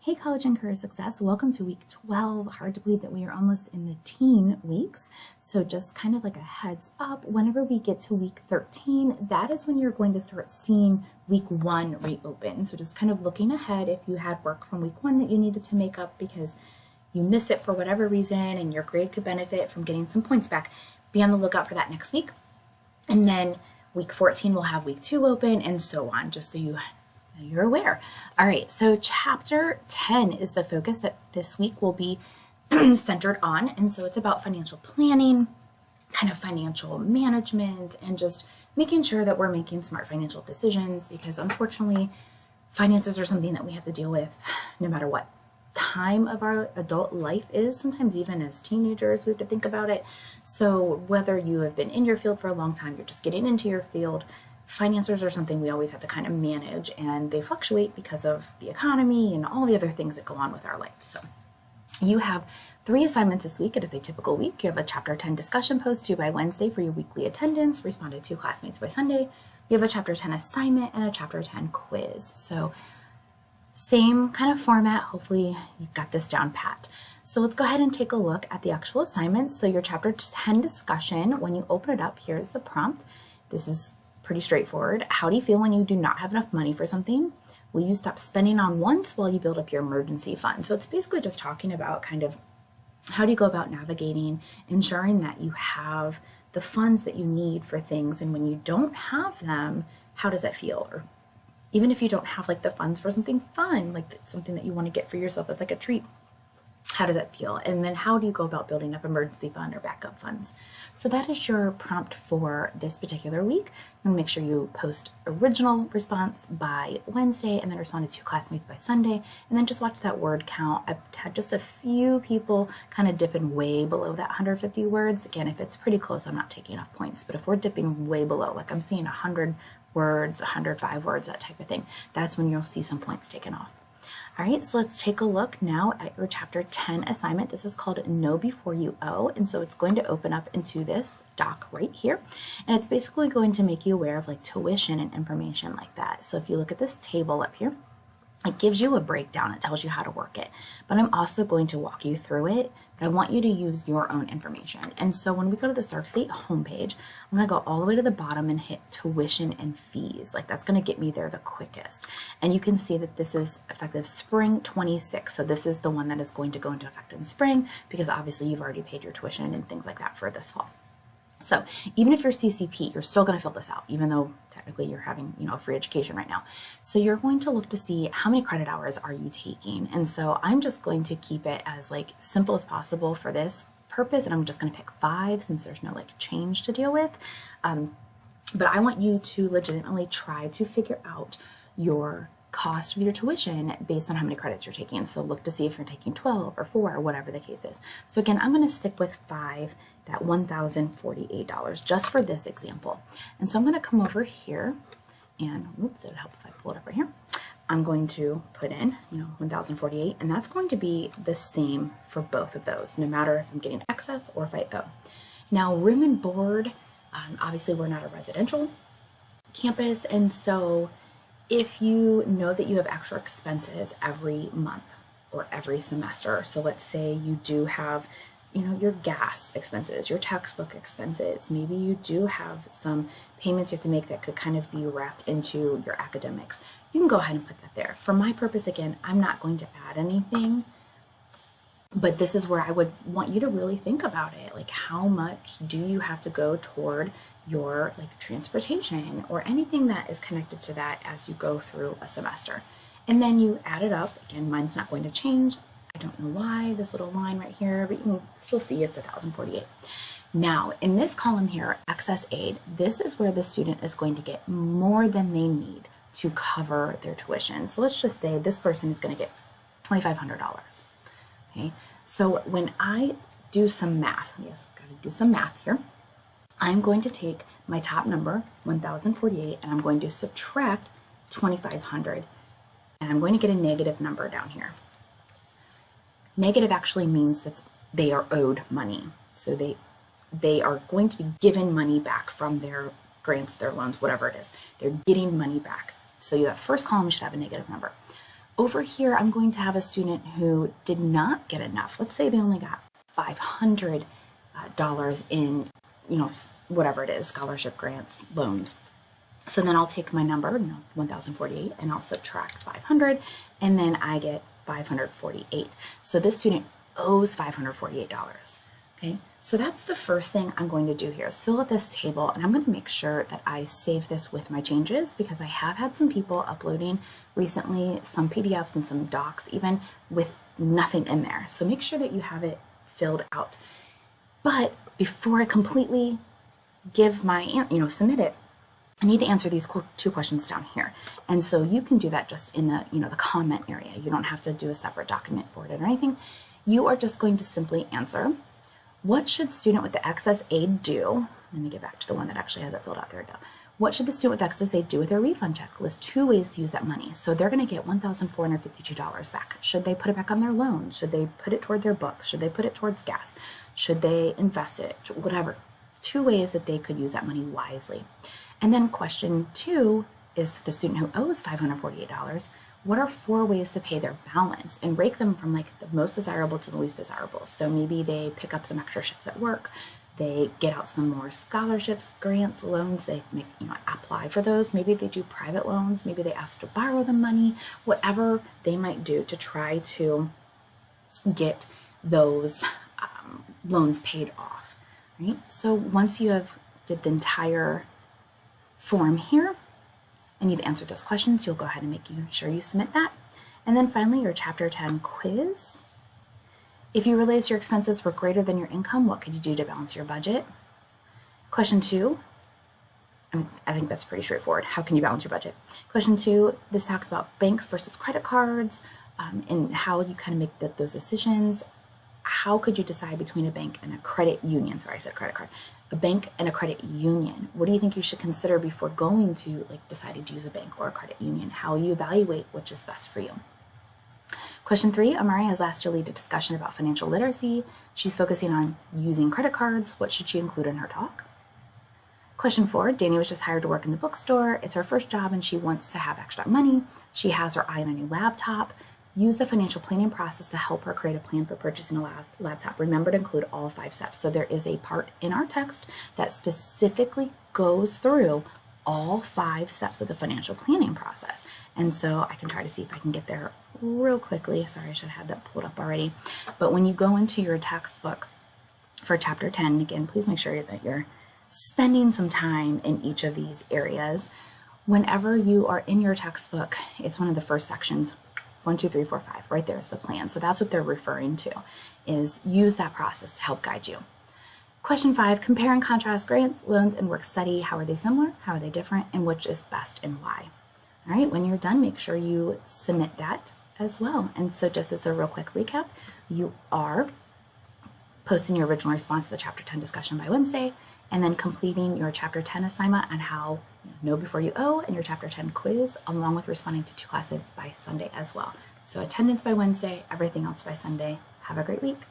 Hey College and Career Success, welcome to week 12. Hard to believe that we are almost in the teen weeks. So just kind of like a heads up, whenever we get to week 13, that is when you're going to start seeing week 1 reopen. So just kind of looking ahead if you had work from week 1 that you needed to make up because you missed it for whatever reason and your grade could benefit from getting some points back, be on the lookout for that next week. And then week 14 will have week 2 open and so on, just so you're aware. All right, so chapter 10 is the focus that this week will be centered on. And so it's about financial planning, kind of financial management, and just making sure that we're making smart financial decisions because unfortunately, finances are something that we have to deal with no matter what time of our adult life is. Sometimes even as teenagers, we have to think about it. So whether you have been in your field for a long time, you're just getting into your field, finances are something we always have to kind of manage, and they fluctuate because of the economy and all the other things that go on with our life. So you have 3 assignments this week. It is a typical week. You have a chapter 10 discussion post due by Wednesday for your weekly attendance, responded to classmates by Sunday. You have a chapter 10 assignment and a chapter 10 quiz. So same kind of format. Hopefully you've got this down pat. So let's go ahead and take a look at the actual assignments. So your chapter 10 discussion, when you open it up, here's the prompt. This is pretty straightforward. How do you feel when you do not have enough money for something? Will you stop spending on wants while you build up your emergency fund? So it's basically just talking about kind of how do you go about navigating, ensuring that you have the funds that you need for things. And when you don't have them, how does that feel? Or even if you don't have like the funds for something fun, like something that you want to get for yourself as like a treat, how does that feel? And then how do you go about building up emergency fund or backup funds? So that is your prompt for this particular week. And make sure you post original response by Wednesday and then respond to classmates by Sunday. And then just watch that word count. I've had just a few people kind of dipping way below that 150 words. Again, if it's pretty close, I'm not taking off points. But if we're dipping way below, like I'm seeing 100 words, 105 words, that type of thing, that's when you'll see some points taken off. All right, so let's take a look now at your chapter 10 assignment. This is called Know Before You Owe. And so it's going to open up into this doc right here. And it's basically going to make you aware of like tuition and information like that. So if you look at this table up here, it gives you a breakdown. It tells you how to work it. But I'm also going to walk you through it. But I want you to use your own information. And so when we go to the Stark State homepage, I'm going to go all the way to the bottom and hit tuition and fees. Like that's going to get me there the quickest. And you can see that this is effective spring 26. So this is the one that is going to go into effect in spring because obviously you've already paid your tuition and things like that for this fall. So even if you're CCP, you're still going to fill this out, even though technically you're having, a free education right now. So you're going to look to see how many credit hours are you taking. And so I'm just going to keep it as like simple as possible for this purpose. And I'm just going to pick 5 since there's no like change to deal with. But I want you to legitimately try to figure out your cost of your tuition based on how many credits you're taking. So look to see if you're taking 12 or 4 or whatever the case is. So again, I'm going to stick with 5, that $1,048 just for this example. And so I'm going to come over here and oops, it'll help if I pull it up right here. I'm going to put in, 1,048, and that's going to be the same for both of those, no matter if I'm getting excess or if I owe. Now, room and board, obviously we're not a residential campus, and so if you know that you have extra expenses every month or every semester, so let's say you do have, your gas expenses, your textbook expenses, maybe you do have some payments you have to make that could kind of be wrapped into your academics, you can go ahead and put that there. For my purpose, again, I'm not going to add anything, but this is where I would want you to really think about it. Like, how much do you have to go toward your transportation or anything that is connected to that as you go through a semester? And then you add it up. Again, mine's not going to change. I don't know why, this little line right here, but you can still see it's 1,048. Now, in this column here, excess aid, this is where the student is going to get more than they need to cover their tuition. So let's just say this person is going to get $2,500. Okay, so when I do some math, yes, got to do some math here, I'm going to take my top number, 1,048, and I'm going to subtract 2,500, and I'm going to get a negative number down here. Negative actually means that they are owed money. So they are going to be given money back from their grants, their loans, whatever it is. They're getting money back. So that first column should have a negative number. Over here, I'm going to have a student who did not get enough. Let's say they only got $500 in, whatever it is, scholarship, grants, loans. So then I'll take my number, 1,048, and I'll subtract 500, and then I get 548. So this student owes $548. Okay, so that's the first thing I'm going to do here is fill out this table, and I'm going to make sure that I save this with my changes because I have had some people uploading recently some PDFs and some docs even with nothing in there. So make sure that you have it filled out. But before I completely give my, submit it, I need to answer these two questions down here. And so you can do that just in the, the comment area. You don't have to do a separate document for it or anything. You are just going to simply answer, what should student with the excess aid do? Let me get back to the one that actually has it filled out. There we go. What should the student with excess aid do with their refund check? List 2 ways to use that money. So they're going to get $1,452 back. Should they put it back on their loan? Should they put it toward their books? Should they put it towards gas? Should they invest it? Whatever. 2 ways that they could use that money wisely. And then question 2 is the student who owes $548. What are 4 ways to pay their balance? And rank them from like the most desirable to the least desirable. So maybe they pick up some extra shifts at work. They get out some more scholarships, grants, loans. They make, apply for those. Maybe they do private loans. Maybe they ask to borrow the money. Whatever they might do to try to get those loans paid off. Right. So once you have did the entire form here, and you've answered those questions, you'll go ahead and make sure you submit that. And then finally, your Chapter 10 quiz. If you realized your expenses were greater than your income, what could you do to balance your budget? Question 2, I think that's pretty straightforward. How can you balance your budget? Question 2, this talks about banks versus credit cards and how you kind of make those decisions. How could you decide between a bank and a credit union? Sorry, I said credit card. A bank and a credit union. What do you think you should consider before going to deciding to use a bank or a credit union? How you evaluate which is best for you. Question 3, Amari has asked to lead a discussion about financial literacy. She's focusing on using credit cards. What should she include in her talk? Question 4, Danny was just hired to work in the bookstore. It's her first job and she wants to have extra money. She has her eye on a new laptop. Use the financial planning process to help her create a plan for purchasing a laptop. Remember to include all 5 steps. So there is a part in our text that specifically goes through all 5 steps of the financial planning process. And so I can try to see if I can get there real quickly. Sorry, I should have had that pulled up already. But when you go into your textbook for Chapter 10, again, please make sure that you're spending some time in each of these areas. Whenever you are in your textbook, it's one of the first sections. 1, 2, 3, 4, 5, right there is the plan. So that's what they're referring to, is use that process to help guide you. Question 5, compare and contrast grants, loans, and work study. How are they similar? How are they different? And which is best and why? All right, when you're done, make sure you submit that as well. And so just as a real quick recap, you are posting your original response to the Chapter 10 discussion by Wednesday, and then completing your Chapter 10 assignment on how know before you owe and your Chapter 10 quiz, along with responding to 2 questions by Sunday as well. So attendance by Wednesday, everything else by Sunday. Have a great week.